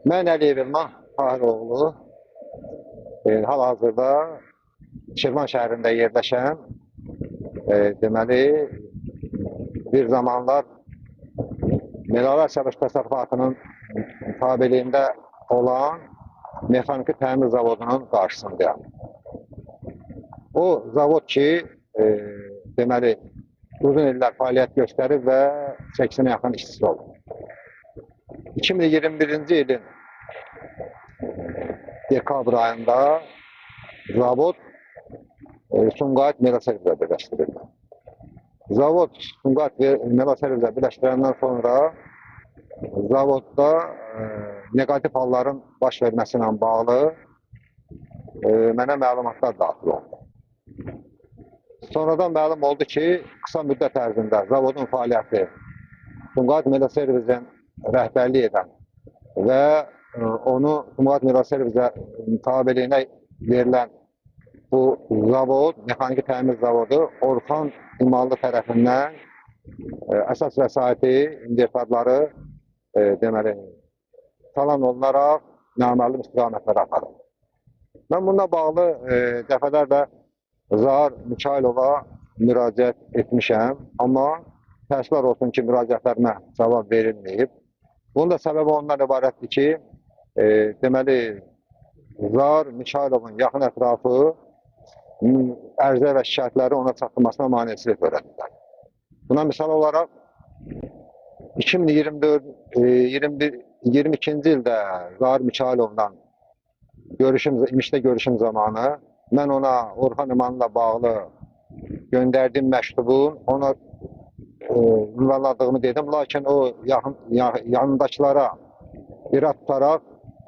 Mən Əliyev İlman Tahiroğlu, hal-hazırda Şirvan şəhərində yerləşən, deməli, bir zamanlar Meliorasiya təsərrüfatının tabeliyində olan mexaniki təmir zavodunun qarşısındayım. O zavod ki, deməli, uzun illər fəaliyyət göstərib və 80'e yaxın işçisi oldu. 2021-ci ilin dekabr ayında zavod Sumqayıt Meliorasiya birləşdirildi. Zavod Sumqayıt Meliorasiya birləşdirəndən sonra zavodda negativ halların baş verməsi ilə bağlı mənə məlumatlar daxil oldu. Sonradan məlum oldu ki, qısa müddət ərzində zavodun fəaliyyəti Sumqayıt Meliorasiya rəhbərlik edən və onu Sumqayıt Meliorasiya tabeliyinə verilən bu zavod, mexaniki təmir zavodu Orxan İmanlı tərəfindən əsas vəsaiti, invertorları deməli, talan olunaraq naməlum istiqamətlərə aparıldı. Mən bununla bağlı dəfələrlə Zahar Mikailova müraciət etmişəm, amma təəssüflər olsun ki, müraciətlərimə cavab verilməyib. Bunun da səbəbi ondan ibarətdir ki, deməli, Zahar Mikailovun yaxın ətrafı ərizə və şikayətləri ona çatdırmasına maneçilik törədilər. Buna misal olaraq 2022-ci ildə Zahar Mikailovla İmişdə görüşüm zamanı mən ona Orxan İmanla bağlı göndərdiyim məktubun ona ünvanladığımı dedim. Lakin o yanındakılara irad tutaraq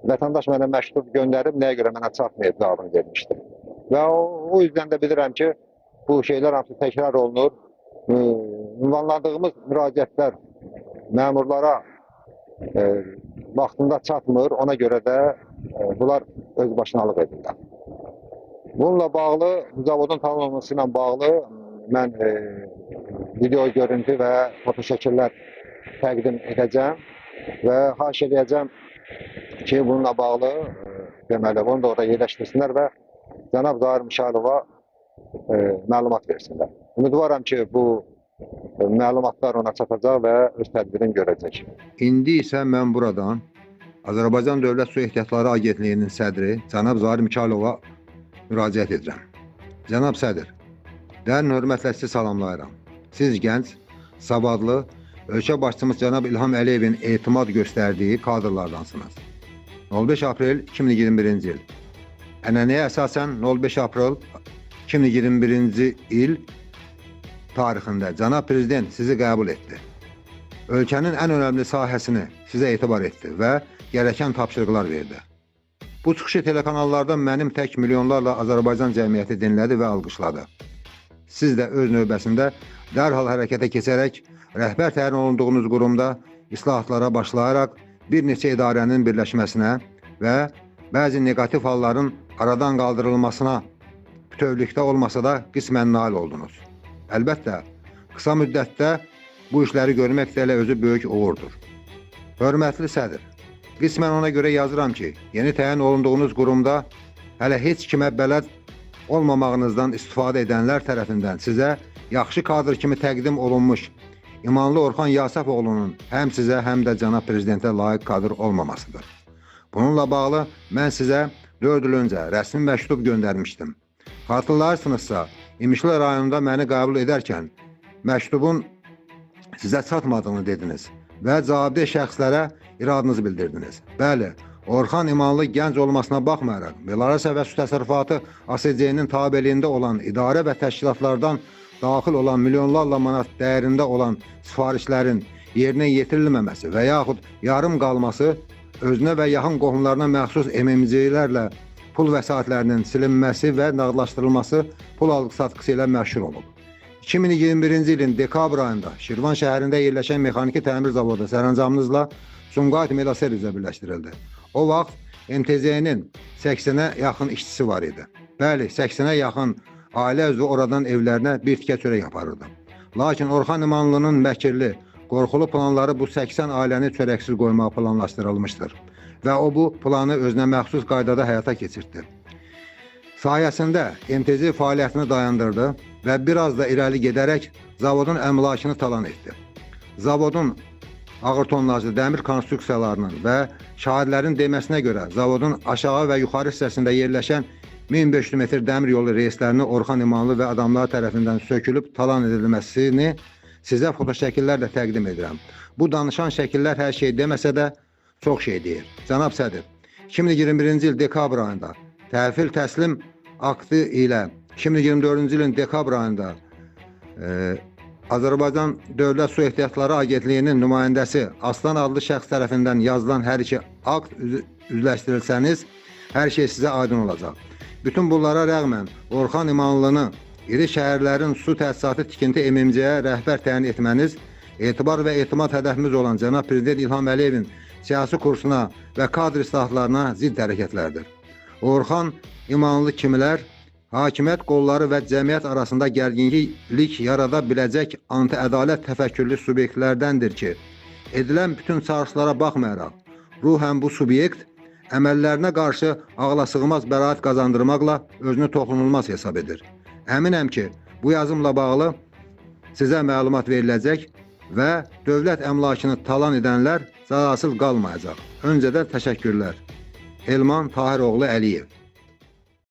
vətəndaş mənə məktub göndərib, nəyə görə mənə çatmayıb cavabını vermişdir. Və o yüzden də bilirəm ki, bu şeylər hamısı təkrar olunur. Ünvanladığımız müraciətlər məmurlara vaxtında çatmır, ona görə də bunlar öz başınalıq edirlər. Bununla bağlı, zavodun tanınması ilə bağlı mən video görüntü və foto şəkillər təqdim edəcəm və xahiş edəcəm ki, bununla bağlı deməli, bunu da orada yerləşdirsinlər və Cənab Zahar Mikailova məlumat versinlər. Ümidvaram ki, bu məlumatlar ona çatacaq və öz tədbirini görəcək. İndi isə mən buradan Azərbaycan Dövlət Su Ehtiyatları Agentliyinin sədri Cənab Zahar Mikailova müraciət edirəm. Cənab sədr, dərin hörmətlə sizi salamlayıram. Siz gənc, savadlı, ölkə başçımız Cənab İlham Əliyevin etimad göstərdiyi kadrlardansınız. 15 aprel 2021-ci il. Ənənəyə əsasən 05 aprel 2021-ci il tarixində Cənab Prezident sizi qəbul etdi. Ölkənin ən önəmli sahəsini sizə etibar etdi və gerəkən tapşırıqlar verdi. Bu çıxışı telekanallarda mənim tək milyonlarla Azərbaycan cəmiyyəti dinlədi və alqışladı. Siz də öz növbəsində dərhal hərəkətə keçərək rəhbər təyin olunduğunuz qurumda islahatlara başlayaraq bir neçə idarənin birləşməsinə və bəzi negativ halların aradan qaldırılmasına bütövlükdə olmasa da qismən nail oldunuz. Əlbəttə, qısa müddətdə bu işləri görmək də elə özü böyük uğurdur. Hörmətli sədr, qismən ona görə yazıram ki, yeni təyin olunduğunuz qurumda hələ heç kimə bələd olmamağınızdan istifadə edənlər tərəfindən sizə yaxşı kadr kimi təqdim olunmuş İmanlı Orxan Yasəfoğlunun həm sizə, həm də Cənab Prezidentə layiq kadr olmamasıdır. Bununla bağlı mən sizə 4 il öncə rəsmi məktub göndərmişdim. Xatırlarsınızsa, İmişli rayonunda məni qəbul edərkən məktubun sizə çatmadığını dediniz və cavabdeh şəxslərə iradınızı bildirdiniz. Bəli, Orxan İmanlı gənc olmasına baxmayaraq, Meliorasiya və Su Təsərrüfatı ASC-nin tabeliyində olan idarə və təşkilatlardan daxil olan milyonlarla manat dəyərində olan sifarişlərin yerinə yetirilməməsi və yaxud yarım qalması özünə və yaxın qohumlarına məxsus MMC-lərlə pul vəsaitlərinin silinməsi və nağdlaşdırılması pul alqı-satqısı ilə məşhur olub. 2021-ci ilin dekabr ayında Şirvan şəhərində yerləşən mexaniki təmir zavodu sərəncamınızla Sumqayıt Meliorasiya birləşdirildi. O vaxt MTZ-nin 80'ə yaxın işçisi var idi. Bəli, 80'ə yaxın ailə üzvü oradan evlərinə bir tikə çörək aparırdı. Lakin Orxan İmanlının məkirli, qorxulu planları bu 80 ailəni çörəksiz qoymağa planlaşdırılmışdır. və o bu planı özünə məxsus qaydada həyata keçirtdi. Sayəsində MTZ fəaliyyətini dayandırdı və biraz da irəli gedərək zavodun əmlakını talan etdi. Zavodun ağır tonnajlı dəmir konstruksiyalarının və şahidlərin deməsinə görə zavodun aşağı və yuxarı hissəsində yerləşən 1500 metr dəmir yolu reyslərini Orxan İmanlı və adamlar tərəfindən sökülüb talan edilməsini sizə fotoşəkillərlə təqdim edirəm. Bu danışan şəkillər hər şey deməsə də çox şey deyir. Cənab sədr, 2021-ci il dekabr ayında təhvil təslim aktı ilə 2024-cü ilin dekabr ayında Azərbaycan Dövlət Su Ehtiyatları Agentliyinin nümayəndəsi Aslan adlı şəxs tərəfindən yazılan hər iki akt üzləşdirilsəniz, hər şey sizə aydın olacaq. Bütün bunlara rəğmən Orxan İmanlını iri şəhərlərin su təsisatı tikinti MMC-yə rəhbər təyin etməniz, etibar və etimad hədəfimiz olan cənab Prezident İlham Əliyevin siyasi kursuna və kadr islahatlarına zidd hərəkətlərdir. Orxan İmanlı kimilər, hakimiyyət qolları və cəmiyyət arasında gərginlik yarada biləcək anti-ədalət təfəkkürlü subyektlərdəndir ki, edilən bütün çağrışlara baxmayaraq, ruhən bu subyekt əməllərinə qarşı ağlasığmaz bəraət qazandırmaqla özünü toxunulmaz hesab edir. Əminəm ki, bu yazımla bağlı sizə məlumat veriləcək və dövlət əmlakını talan edənlər cəzasız qalmayacaq. Öncədən təşəkkürlər. Elman Tahiroğlu Əliyev.